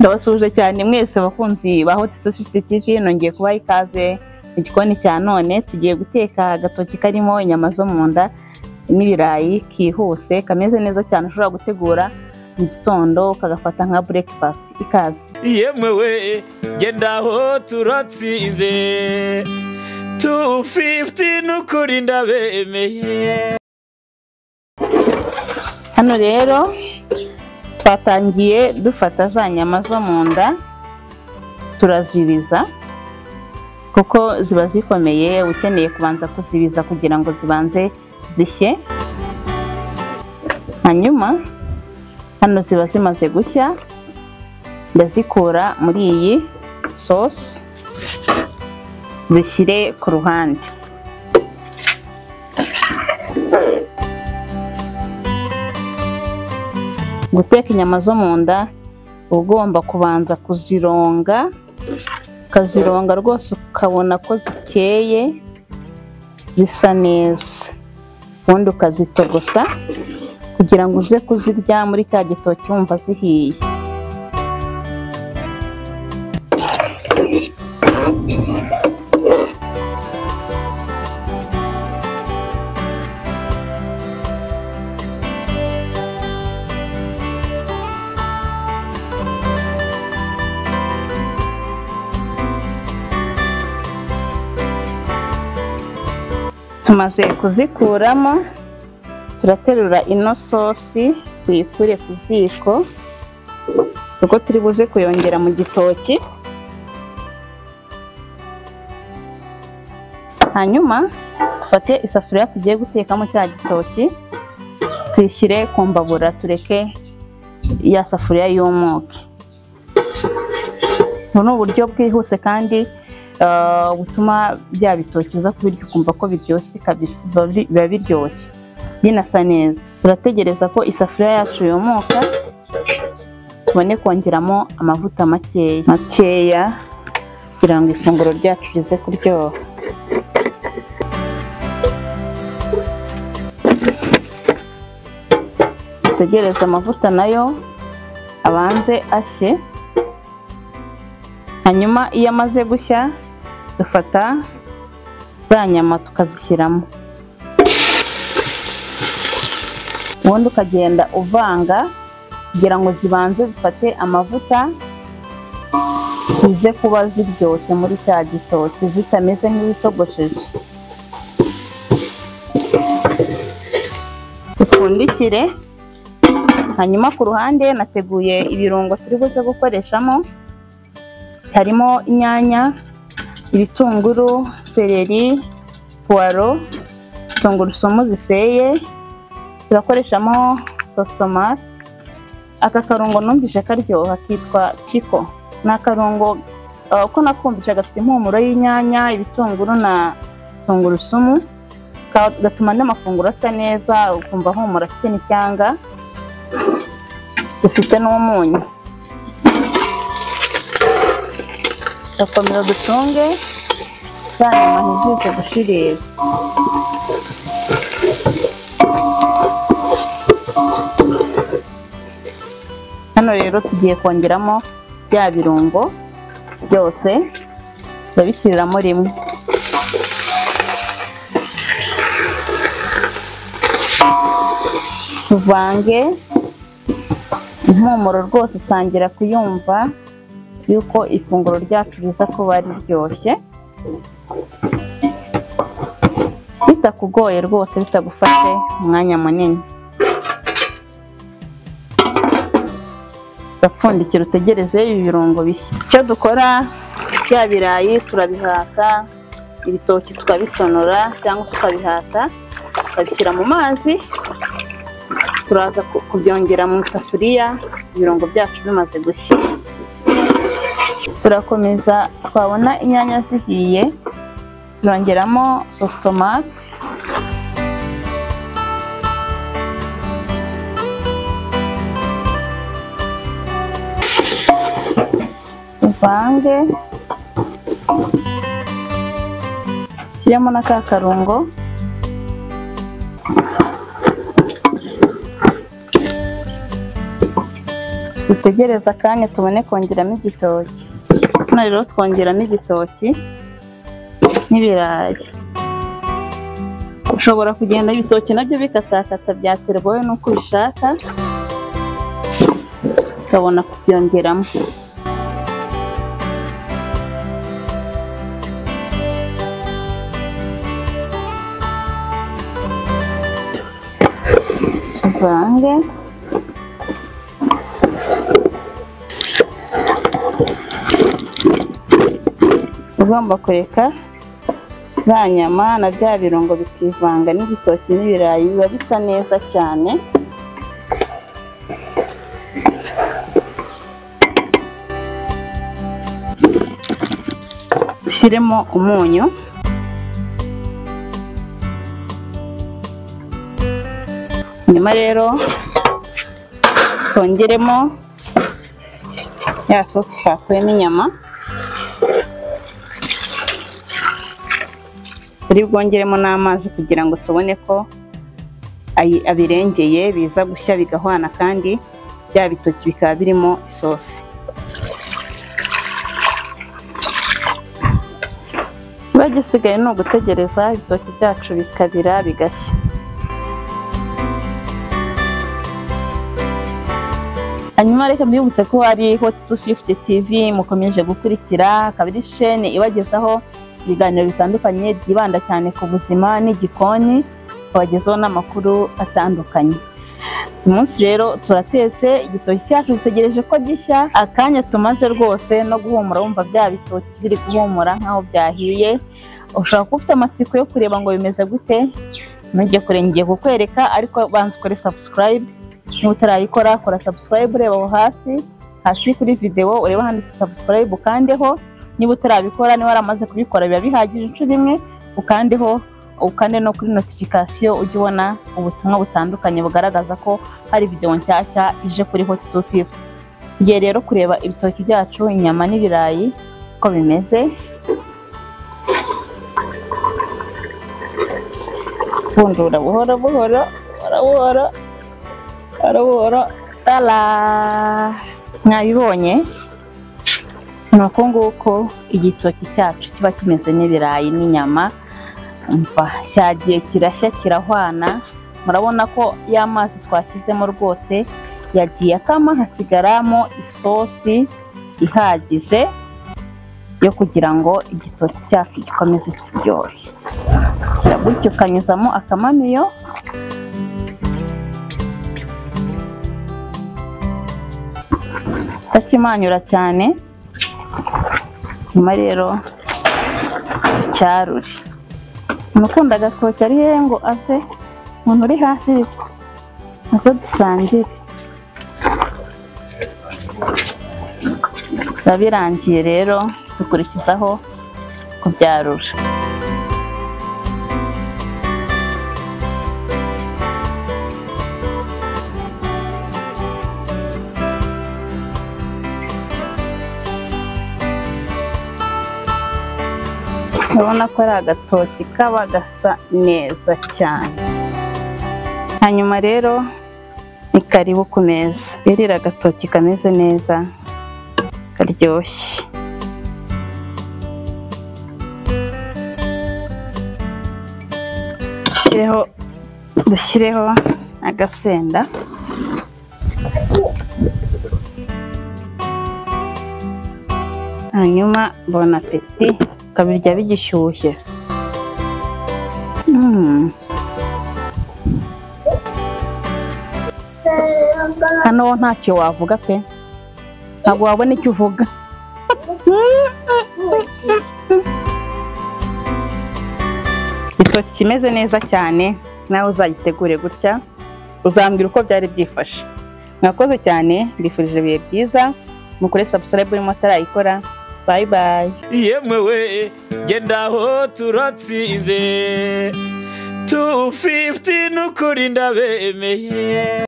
Ndabasuje cyane mwese bakunzi ba Hot 250 TV, nongeye kubaha ikaze mu gikoni cya none. Tugiye guteka agatoki karimo inyama zo mu nda n'ibirayi kihuse, kameze neza cyane, ushobora gutegura mu gitondo ukagafata nka breakfast. Ikaze yemwe genda aho turatsinze 250 n'ukuri ndabemeye. Hano rero twatangiye dufata za nyama zo mu nda, turazibiza kuko ziba zikomeye, ukeneye kubanza kuzibiza kugira ngo zibanze zishye. Hanyuma hano ziba zimaze gushya, ndazikura muri iyi sauce zishyire ku ruhande. Guteka inyama zo mu nda ugomba kubanza kuzironga, ukazironga rwose ukabona ko zikeye zisa neza, ubundi ukazitogosa kugira ngo uze kuzirya muri cya gitoki wumva zihiye. Tumaze kuzikuramo, turaterura ino sosi tuyikure ku ziko kuko turi buze kuyongera mu gitoki. Hanyuma dufate isafuriya tugiye gutekamo cya gitoki, tuyishyire ku mbabura, tureke ya safuriya yumuke. Ubu ni uburyo bwihuse kandi butuma bya bitoki uza kubirya ukumva ko biryoshye kabisa, biba biryoshye binasa neza. Turategereza ko isafuriya yacu yumuka, tubone kongeramo amavuta makeya kugira ngo ifunguro ryacu rize kuryoha. Dutegereza amavuta nayo abanze ashye. Hanyuma iyo amaze gushya, dufata za nyama tukazishyiramo, ubundi ukagenda uvanga kugira ngo zibanze zifate amavuta, zize kuba ziryoshye muri cya gitoki, zitameze nk'ibitogosheje. Dupfundikire. Hanyuma ku ruhande nateguye ibirungo turi buze gukoreshamo. Harimo inyanya, ibitunguru, seleri, puwaro, tungurusumu ziseye. Turakoreshamo sauce tomate. Aka karungo numvise karyoha kitwa Chico. Na karungo uko nakumvise gafite impumuro y'inyanya, ibitunguru na tungurusumu, gatuma n'amafunguro asa neza, ukumva humura afite n'icyanga, dufite n'umunyu. Dukomeza dutunge cyane amahigize gushirira. Hano rero tugiye kongeramo bya birungo byose, turabishyiriramo rimwe. Tuvange, impumuro rwose utangira kuyumva yuko ifunguro ryacu riza kuba riryoshye, bitakugoye rwose, bitagufashe umwanya munini. Gapfundikira utegereze ibi birungo bishya. Icyo dukora, bya birayi turabihata, ibitoki tukabitonora cyangwa se ukabihata, ukabishyira mu mazi, turaza kubyongera mu isafuriya ibirungo byacu bimaze gushya. Turakomeza, twabona inyanya zihiye, turongeramo sauce tomate, uvange, shyiramo na ka karungo, dutegereza akanya tubone kongeramo igitoki. Hano rero twongeramo igitoki n'ibirayi. Ushobora kugenda ibitoki nabyo bikatakata byaterwa n'uko ubishaka, ukabona kubyongeramo. Tuvange. Ugomba kureka za nyama na bya birungo bikivanga n'igitoki n'ibirayi, biba bisa neza cyane. Ushyiremo umunyu. Nyuma rero twongeremo ya sosi twakuyemo inyama. Turi bwongeremo n'amazi kugira ngo tubone ko abirengeye biza gushya bigahwana, kandi bya bitoki bikaba birimo isosi. Bagisigaye ni ugutegereza ibitoki byacu bikabira bigashya. Hanyuma reka mbibutse ko ari Hot 250 TV mukomeje gukurikira, akaba ari chaîne ibagezaho ibiganiro bitandukanye byibanda cyane ku buzima n'igikoni, bagezeho n'amakuru atandukanye. Uyu munsi rero turatetse igitoki cyacu, dutegereje ko gishya. Akanya tumaze rwose no guhumura, wumva bya bitoki biri guhumura nkaho byahiye. Ushobora kuba ufite amatsiko yo kureba ngo bimeze gute, nujye kure ngiye kukwereka, ariko banza ukore subscribe. Niba utarayikora kora subscribe, ureba aho hasi kuri video ureba handitse subscribe ukandeho. Niba utarabikora, niba waramaze kubikora biba bihagije inshuro imwe, ukandeho, ukande no kuri notification ujye ubona ubutumwa butandukanye bugaragaza ko hari video nshyashya ije kuri Hot 250. Tugiye rero kureba ibitoki byacu, inyama n'ibirayi ko bimeze. Bundura buhoro buhoro, buhoro. Tala! Mwabibonye? Nuko nguko igitoki cyacu kiba kimeze n'ibirayi n'inyama. Umva cyagiye kirashya kirahwana. Murabona ko y'amazi twashyizemo rwose yagiye akama, hasigaramo isosi ihagije yo kugira ngo igitoki cyacu gikomeze kiryoshye. Gutyo ukanyuzamo akamamiyo. Utakimanyura cyane. Nyuma rero tucyarure. Umukunda agatoki ari hehe ngo aze? Umuntu uri hafi aze dusangire. Birangiye rero dukurikizaho kubyarura. Urabona ko ari agatoki kaba gasa neza cyane. Hanyuma rero ni karibu ku meza. Rero agatoki kameze neza karyoshye. Dushyireho agasenda. Hanyuma bon appétit. Kabirya bigishyushye. Hano ntacyo wavuga pe, ntabwo wabona icyo uvuga. Igitoki kimeze neza cyane, nawe uzagitegure gutya, uzambwira uko byari byifashe. Mwakoze cyane, mbifurije ibihe byiza. Mukore subscribe muri mutarayikora. Bye bye. Yemwe we genda aho turatsinze 250 n'ukuri ndabemeye.